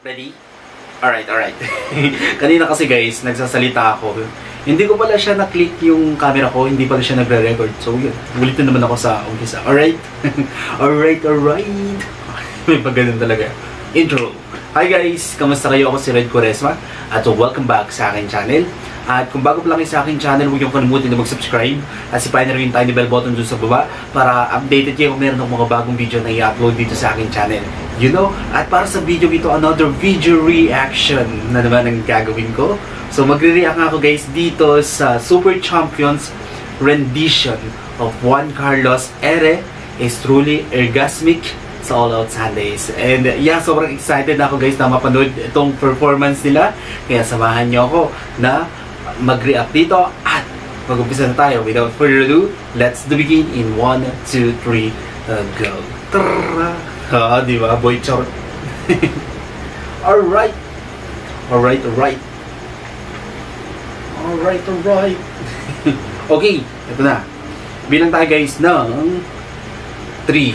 Ready? Alright. Kanina kasi guys, nagsasalita ako. Hindi ko pala siya na-click yung camera ko, hindi pala siya nagre-record. So yun, ulit na naman ako sa umpisa. Alright? Alright. May pag ganun talaga. Intro. Hi guys! Kamusta kayo? Ako si Red Quaresma. At welcome back sa akin channel. At kung bago pa lang kayo sa akin channel, huwag niyong kalimutan na mag-subscribe. At sipahin na rin yung tiny bell button dun sa baba para updated kayo kung meron ng mga bagong video na i-upload dito sa akin channel. You know? At para sa video ito, another video reaction na naman ang gagawin ko. So magre-react ako guys dito sa Super Champions rendition of Juan Carlos Ere is truly orgasmic sa All Out Sundays. And yeah, sobrang excited na ako guys na mapanood itong performance nila. Kaya samahan niyo ako na mag-react dito at mag-umpisa na tayo. Without further ado, let's begin in 1, 2, 3, go. Tara! Diba? Boy chort. Alright. Okay, ito na. Bilang tayo guys ng 3,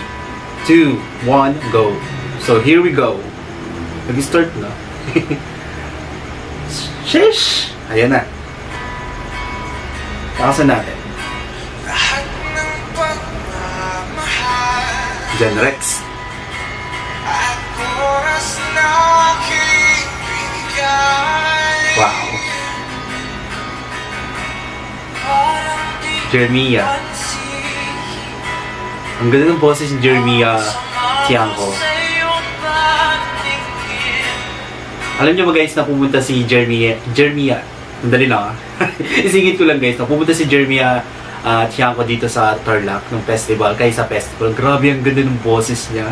2, 1, go. So here we go. Nag-start na. Sheesh! Ayan na. Pakasan natin. Jan Rex. Wow. Jeremiah. Ang ganda ng boses ni Jeremiah Tiangco. Alam niyo ba guys na pumunta si Jeremiah, sandali lang isingit ko lang guys, na pumunta si Jeremiah Tiangco dito sa Tarlac ng festival, kaya sa festival. Grabe, ang ganda ng boses niya.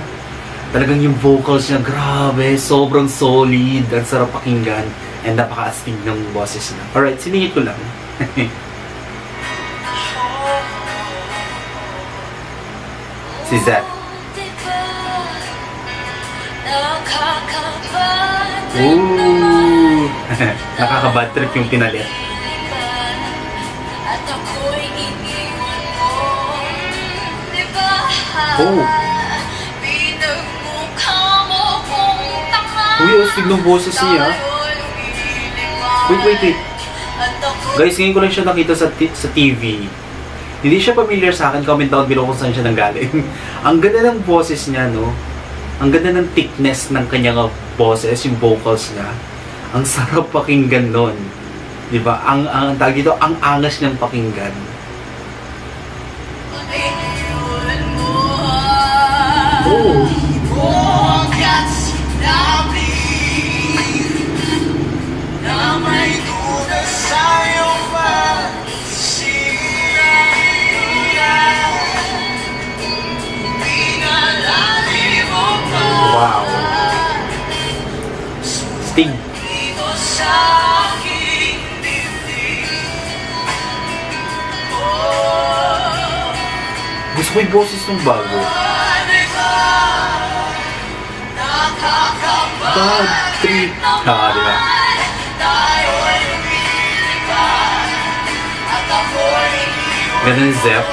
Talagang yung vocals niya, grabe, sobrang solid, ang sarap pakinggan, and napaka-astig ng boses niya. Alright, siningit ko lang. Si Zep. Ooh! Nakaka-bad trip yung pinalit. Oh! Uy, astig ng boses niya. Wait. Guys, ngayon ko lang siya nakita sa TV. Hindi siya familiar sa akin. Comment down below kung saan siya nanggaling. Ang ganda ng boses niya, no? Ang ganda ng thickness ng kanyang boses, yung vocals niya. Ang sarap pakinggan nun. Diba? Ang tawag dito, ang angas niyang pakinggan. Oh! Wow! Sting! Gusto ko yung boses ng bago. Bad trip! Diba? Ganda ni Zep.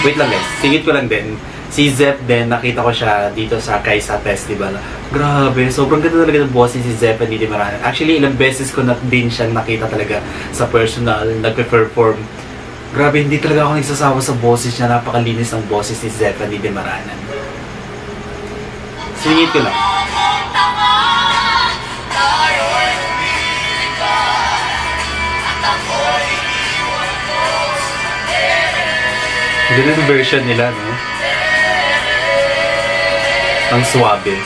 Wait lang guys, singit ko lang din. Si Zep din, nakita ko siya dito sa Kaisa Festival. Grabe, sobrang ganda talaga ng boses si Zep and Didi Maranan. Actually, ilang beses ko na din siyang nakita talaga sa personal, nagpe-perform. Grabe, hindi talaga ako nagsasawa sa boses niya. Napakalinis ng boses ni Zep and Didi Maranan. Singit ko lang. Ganda ng version nila, no? Ang suwabe.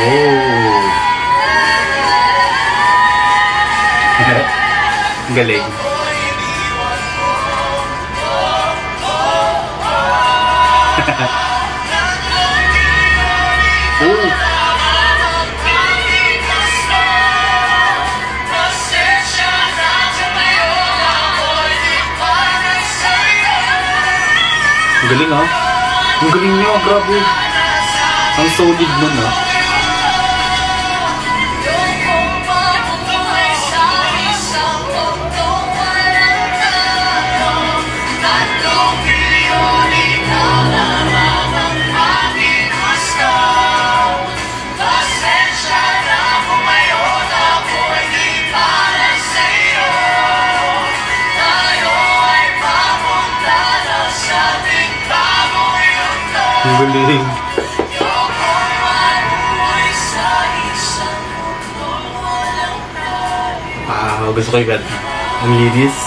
Oh! Galing. Oh! Ang galing ah. Ang galing nyo, grabe. Ang solid nun ah. Galing. Wow, gusto ko yung ganda. Ang linis.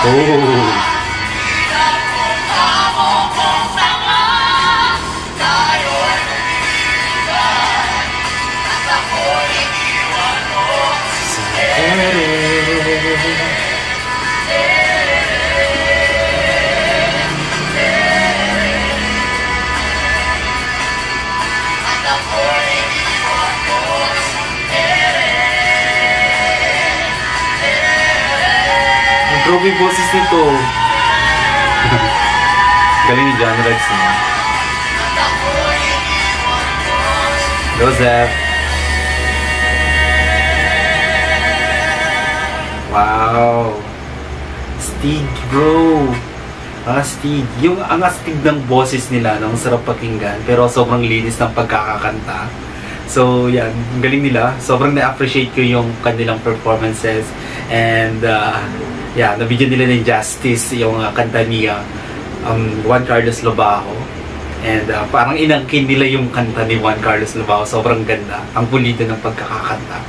Oh. Grabe yung boses nito. Galing ni John Rex. Joseph. Wow. Stig, bro. Astig. Yung ang astig ng boses nila, ang sarap pakinggan. Pero sobrang linis ng pagkakakanta. So, yan. Ang galing nila. Sobrang na-appreciate ko yung kanilang performances. And, yeah, nabigyan nila ng justice yung kanta ni Juan Carlos Lobajo. And parang inangkin nila yung kanta ni Juan Carlos Lobajo. Sobrang ganda. Ang pulido ng pagkakakanta.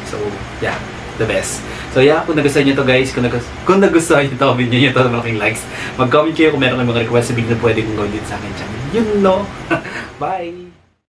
So, yeah, the best. So, yeah, kung nagustuhan nyo to guys, kung nagustuhan nyo to, video nyo to, malaking likes. Mag-comment kayo kung meron kayong mga request sa video na pwede kong gawin dito sa akin channel. Yun, no? Bye!